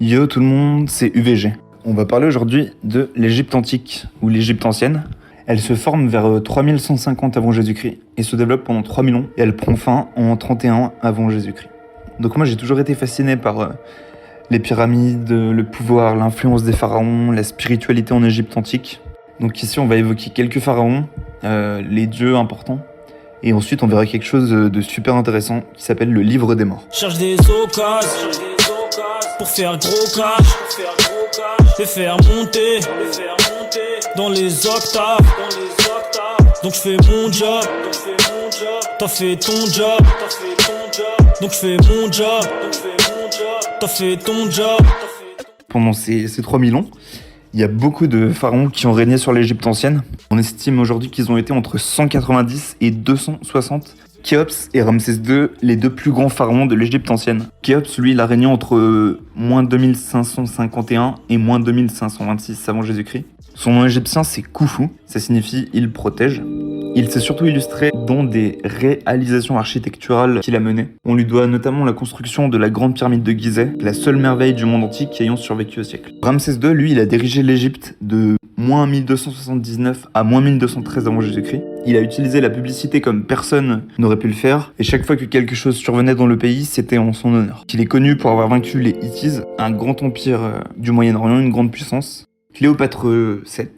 Yo tout le monde, c'est UVG. On va parler aujourd'hui de l'Égypte antique, ou l'Égypte ancienne. Elle se forme vers 3150 avant Jésus-Christ et se développe pendant 3000 ans et elle prend fin en 31 avant Jésus-Christ. Donc moi j'ai toujours été fasciné par les pyramides, le pouvoir, l'influence des pharaons, la spiritualité en Égypte antique. Donc ici on va évoquer quelques pharaons, les dieux importants. Et ensuite on verra quelque chose de super intéressant qui s'appelle le livre des morts. Cherche des occasions pour faire gros cash, les faire monter dans les octaves. Donc je fais mon job, t'as fait ton job. Donc je fais mon job, t'as fait ton job. Pendant ces 3000 ans, il y a beaucoup de pharaons qui ont régné sur l'Égypte ancienne. On estime aujourd'hui qu'ils ont été entre 190 et 260. Khéops et Ramsès II, les deux plus grands pharaons de l'Égypte ancienne. Khéops, lui, il a régné entre moins 2551 et moins 2526 avant Jésus-Christ. Son nom égyptien, c'est Khufu, ça signifie « il protège ». Il s'est surtout illustré dans des réalisations architecturales qu'il a menées. On lui doit notamment la construction de la grande pyramide de Gizeh, la seule merveille du monde antique ayant survécu au siècle. Ramsès II, lui, il a dirigé l'Égypte de moins 1279 à moins 1213 avant Jésus-Christ. Il a utilisé la publicité comme personne n'aurait pu le faire, et chaque fois que quelque chose survenait dans le pays, c'était en son honneur. Il est connu pour avoir vaincu les Hittites, un grand empire du Moyen-Orient, une grande puissance. Cléopâtre VII,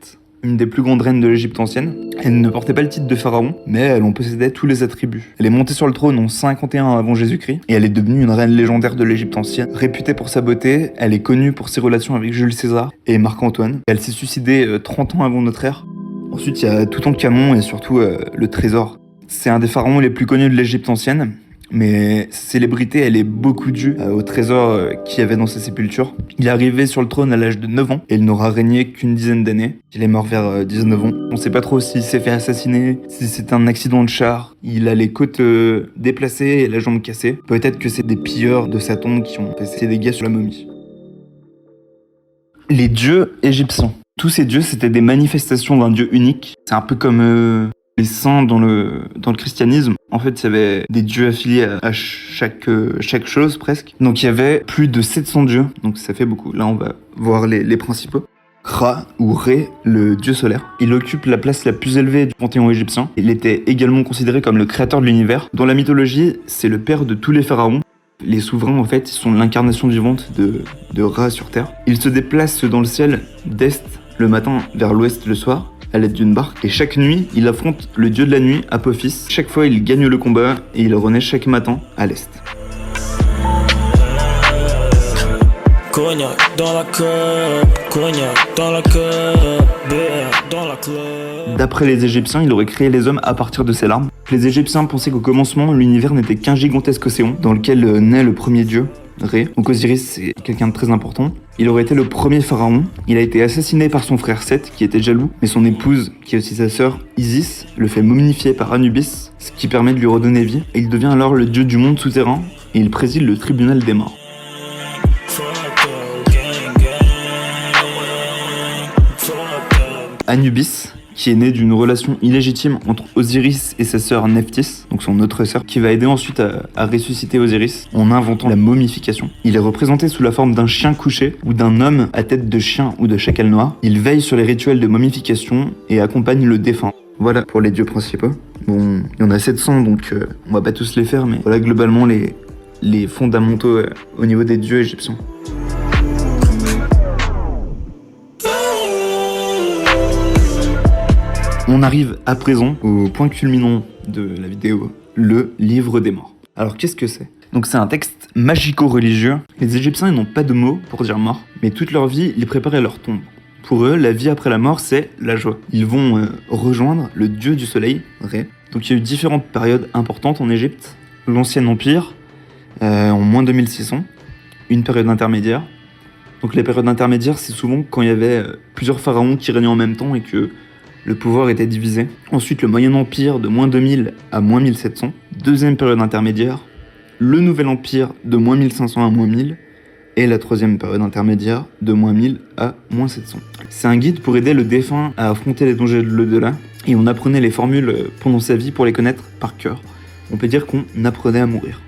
une des plus grandes reines de l'Égypte ancienne. Elle ne portait pas le titre de pharaon, mais elle en possédait tous les attributs. Elle est montée sur le trône en 51 avant Jésus-Christ, et elle est devenue une reine légendaire de l'Égypte ancienne. Réputée pour sa beauté, elle est connue pour ses relations avec Jules César et Marc-Antoine. Elle s'est suicidée 30 ans avant notre ère. Ensuite, il y a Toutankhamon et surtout le trésor. C'est un des pharaons les plus connus de l'Égypte ancienne, mais sa célébrité, elle est beaucoup due au trésor qu'il y avait dans sa sépulture. Il est arrivé sur le trône à l'âge de 9 ans et il n'aura régné qu'une dizaine d'années. Il est mort vers 19 ans. On sait pas trop s'il s'est fait assassiner, si c'est un accident de char. Il a les côtes déplacées et la jambe cassée. Peut-être que c'est des pilleurs de sa tombe qui ont fait ces dégâts sur la momie. Les dieux égyptiens. Tous ces dieux, c'était des manifestations d'un dieu unique. C'est un peu comme les saints dans le christianisme. En fait, il y avait des dieux affiliés à chaque chose presque. Donc il y avait plus de 700 dieux, donc ça fait beaucoup. Là, on va voir les principaux. Ra ou Ré, le dieu solaire. Il occupe la place la plus élevée du panthéon égyptien. Il était également considéré comme le créateur de l'univers. Dans la mythologie, c'est le père de tous les pharaons. Les souverains, en fait, sont l'incarnation vivante de Ra sur Terre. Il se déplace dans le ciel d'est le matin vers l'ouest le soir, à l'aide d'une barque. Et chaque nuit, il affronte le dieu de la nuit, Apophis. Chaque fois, il gagne le combat et il renaît chaque matin à l'est. Cognac dans la queue, cognac dans la queue, bière dans la club. D'après les Égyptiens, il aurait créé les hommes à partir de ses larmes. Les Égyptiens pensaient qu'au commencement, l'univers n'était qu'un gigantesque océan dans lequel naît le premier dieu, Ré. Donc Osiris, c'est quelqu'un de très important. Il aurait été le premier pharaon. Il a été assassiné par son frère Seth, qui était jaloux, mais son épouse, qui est aussi sa sœur, Isis, le fait momifier par Anubis, ce qui permet de lui redonner vie. Et il devient alors le dieu du monde souterrain, et il préside le tribunal des morts. Anubis, qui est né d'une relation illégitime entre Osiris et sa sœur Nephthys, donc son autre sœur, qui va aider ensuite à ressusciter Osiris en inventant la momification. Il est représenté sous la forme d'un chien couché ou d'un homme à tête de chien ou de chacal noir. Il veille sur les rituels de momification et accompagne le défunt. Voilà pour les dieux principaux. Bon, il y en a 700, donc on va pas tous les faire, mais voilà globalement les fondamentaux au niveau des dieux égyptiens. On arrive à présent au point culminant de la vidéo, le livre des morts. Alors qu'est-ce que c'est ? Donc c'est un texte magico-religieux. Les Égyptiens ils n'ont pas de mots pour dire mort, mais toute leur vie ils préparaient leur tombe. Pour eux, la vie après la mort c'est la joie. Ils vont rejoindre le dieu du soleil, Ré. Donc il y a eu différentes périodes importantes en Égypte. L'Ancien Empire, en moins 2600, une période intermédiaire. Donc les périodes intermédiaires c'est souvent quand il y avait plusieurs pharaons qui régnaient en même temps et que le pouvoir était divisé. Ensuite, le Moyen Empire de moins 2000 à moins 1700. Deuxième période intermédiaire. Le Nouvel Empire de moins 1500 à moins 1000. Et la troisième période intermédiaire de moins 1000 à moins 700. C'est un guide pour aider le défunt à affronter les dangers de l'au-delà. Et on apprenait les formules pendant sa vie pour les connaître par cœur. On peut dire qu'on apprenait à mourir.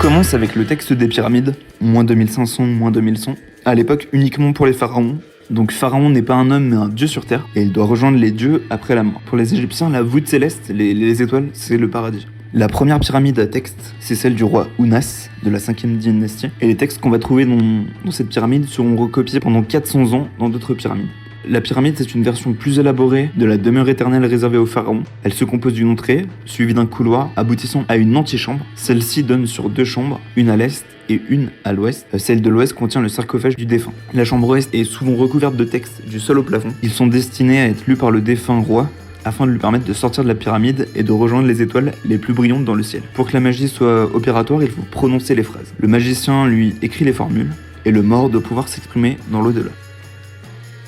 commence avec le texte des pyramides, moins 2500, moins 2100, à l'époque uniquement pour les pharaons. Donc Pharaon n'est pas un homme mais un dieu sur terre, et il doit rejoindre les dieux après la mort. Pour les Égyptiens, la voûte céleste, les étoiles, c'est le paradis. La première pyramide à texte, c'est celle du roi Ounas, de la 5e dynastie, et les textes qu'on va trouver dans cette pyramide seront recopiés pendant 400 ans dans d'autres pyramides. La pyramide, c'est une version plus élaborée de la demeure éternelle réservée aux pharaons. Elle se compose d'une entrée, suivie d'un couloir, aboutissant à une antichambre. Celle-ci donne sur 2 chambres, une à l'est et une à l'ouest. Celle de l'ouest contient le sarcophage du défunt. La chambre ouest est souvent recouverte de textes du sol au plafond. Ils sont destinés à être lus par le défunt roi, afin de lui permettre de sortir de la pyramide et de rejoindre les étoiles les plus brillantes dans le ciel. Pour que la magie soit opératoire, il faut prononcer les phrases. Le magicien, lui, écrit les formules, et le mort doit pouvoir s'exprimer dans l'au-delà.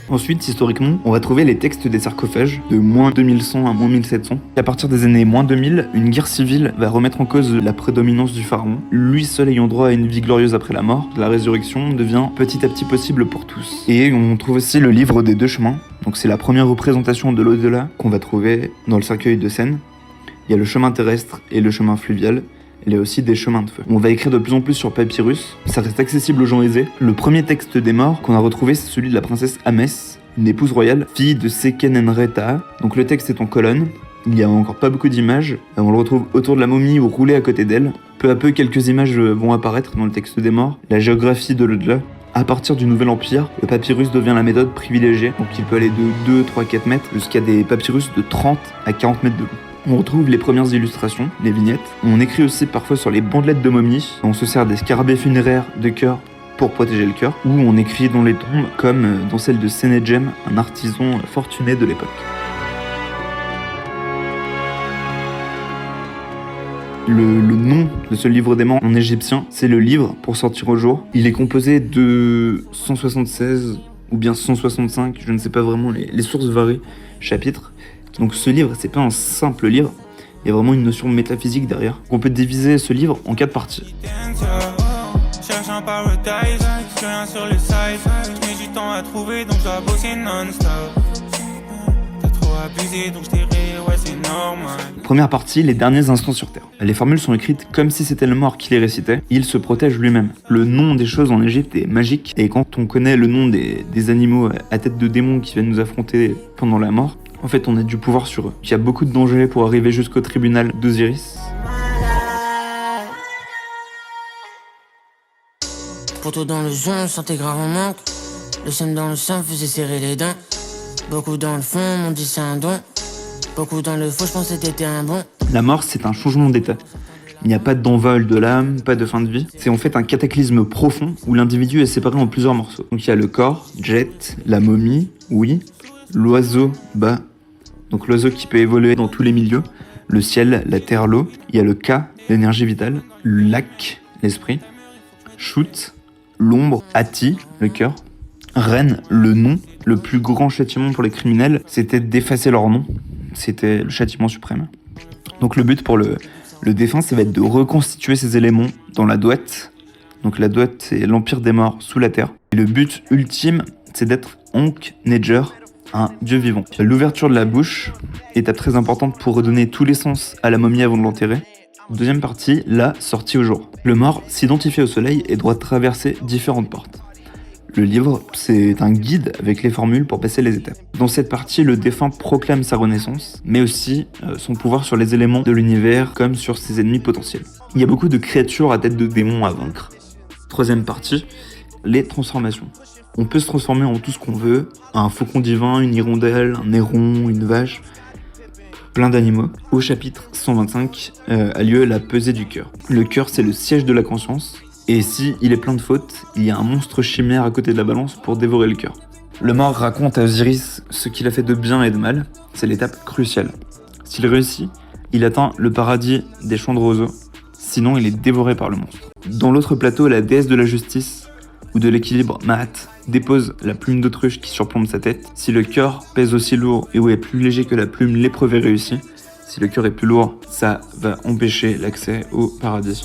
Ensuite, historiquement, on va trouver les textes des sarcophages de moins 2100 à moins 1700. À partir des années moins 2000, une guerre civile va remettre en cause la prédominance du pharaon. Lui seul ayant droit à une vie glorieuse après la mort, la résurrection devient petit à petit possible pour tous. Et on trouve aussi le livre des 2 chemins. Donc c'est la première représentation de l'au-delà qu'on va trouver dans le cercueil de Sène. Il y a le chemin terrestre et le chemin fluvial. Il y a aussi des chemins de feu. On va écrire de plus en plus sur papyrus, ça reste accessible aux gens aisés. Le premier texte des morts qu'on a retrouvé, c'est celui de la princesse Ahmès, une épouse royale, fille de Seqenenre-Taha. Donc le texte est en colonne, il n'y a encore pas beaucoup d'images, on le retrouve autour de la momie ou roulé à côté d'elle. Peu à peu, quelques images vont apparaître dans le texte des morts, la géographie de l'au-delà. À partir du Nouvel Empire, le papyrus devient la méthode privilégiée, donc il peut aller de 2, 3, 4 mètres jusqu'à des papyrus de 30 à 40 mètres de long. On retrouve les premières illustrations, les vignettes. On écrit aussi parfois sur les bandelettes de momies. On se sert des scarabées funéraires de cœur pour protéger le cœur. Ou on écrit dans les tombes, comme dans celle de Senedjem, un artisan fortuné de l'époque. Le nom de ce livre des morts en égyptien, c'est le livre pour sortir au jour. Il est composé de 176 ou bien 165, je ne sais pas vraiment, les sources varient, chapitres. Donc ce livre, c'est pas un simple livre, il y a vraiment une notion métaphysique derrière. On peut diviser ce livre en 4 parties. Première partie, les derniers instants sur Terre. Les formules sont écrites comme si c'était le mort qui les récitait. Il se protège lui-même. Le nom des choses en Égypte est magique, et quand on connaît le nom des animaux à tête de démons qui viennent nous affronter pendant la mort, en fait, on a du pouvoir sur eux. Il y a beaucoup de dangers pour arriver jusqu'au tribunal d'Osiris. Pourtant dans le son, sentais grave en manque. Le seum dans le sang faisait serrer les dents. Beaucoup dans le fond, m'ont dit c'est un don. Beaucoup dans le faux, je pensais que t'étais un bon. La mort, c'est un changement d'état. Il n'y a pas d'envol de l'âme, pas de fin de vie. C'est en fait un cataclysme profond où l'individu est séparé en plusieurs morceaux. Donc il y a le corps, Jet, la momie, oui, l'oiseau, Ba. Donc l'oiseau qui peut évoluer dans tous les milieux, le ciel, la terre, l'eau. Il y a le Ka, l'énergie vitale, le Lak, l'esprit, Shoot, l'ombre, Ati, le cœur, Ren, le nom. Le plus grand châtiment pour les criminels, c'était d'effacer leur nom. C'était le châtiment suprême. Donc le but pour le défunt, ça va être de reconstituer ces éléments dans la Duat. Donc la Duat, c'est l'empire des morts sous la terre. Et le but ultime, c'est d'être Ankh-Neger, un dieu vivant. L'ouverture de la bouche, étape très importante pour redonner tous les sens à la momie avant de l'enterrer. Deuxième partie, la sortie au jour. Le mort s'identifie au soleil et doit traverser différentes portes. Le livre, c'est un guide avec les formules pour passer les étapes. Dans cette partie, le défunt proclame sa renaissance, mais aussi son pouvoir sur les éléments de l'univers comme sur ses ennemis potentiels. Il y a beaucoup de créatures à tête de démons à vaincre. Troisième partie, les transformations. On peut se transformer en tout ce qu'on veut, un faucon divin, une hirondelle, un héron, une vache, plein d'animaux. Au chapitre 125 a lieu la pesée du cœur. Le cœur, c'est le siège de la conscience, et si il est plein de fautes, il y a un monstre chimère à côté de la balance pour dévorer le cœur. Le mort raconte à Osiris ce qu'il a fait de bien et de mal, c'est l'étape cruciale. S'il réussit, il atteint le paradis des champs de roseaux, sinon il est dévoré par le monstre. Dans l'autre plateau, la déesse de la justice, ou de l'équilibre, Maat, dépose la plume d'autruche qui surplombe sa tête. Si le cœur pèse aussi lourd et ou est plus léger que la plume, l'épreuve est réussie. Si le cœur est plus lourd, ça va empêcher l'accès au paradis.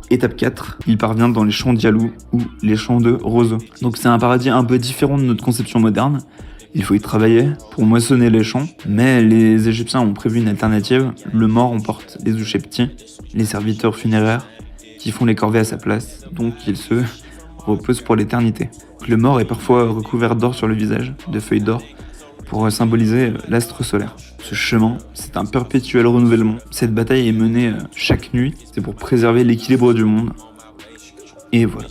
Étape 4, il parvient dans les champs d'Yalou ou les champs de roseaux. Donc c'est un paradis un peu différent de notre conception moderne. Il faut y travailler pour moissonner les champs, mais les Égyptiens ont prévu une alternative. Le mort emporte les Ushepti, les serviteurs funéraires, qui font les corvées à sa place, donc il se repose pour l'éternité. Le mort est parfois recouvert d'or sur le visage, de feuilles d'or, pour symboliser l'astre solaire. Ce chemin, c'est un perpétuel renouvellement. Cette bataille est menée chaque nuit, c'est pour préserver l'équilibre du monde. Et voilà.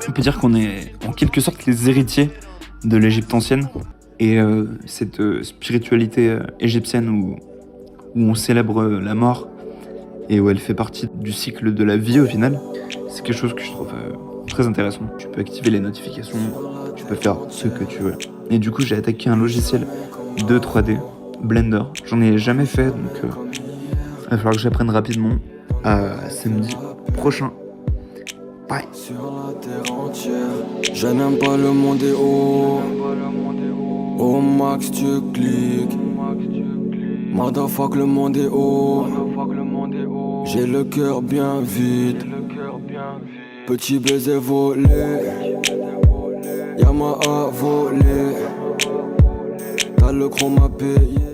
On peut dire qu'on est en quelque sorte les héritiers de l'Égypte ancienne et cette spiritualité égyptienne où on célèbre la mort et où elle fait partie du cycle de la vie au final, c'est quelque chose que je trouve très intéressant. Tu peux activer les notifications, tu peux faire ce que tu veux. Et du coup, j'ai attaqué un logiciel de 3D, Blender. J'en ai jamais fait, donc il va falloir que j'apprenne rapidement. Samedi prochain. Bye. Sur la terre entière, je n'aime pas le monde est haut. Au max tu cliques. Motherfuck, le monde est haut. J'ai le cœur bien vide. Petit baiser volé. Yamaha volé. T'as le chrome à payer.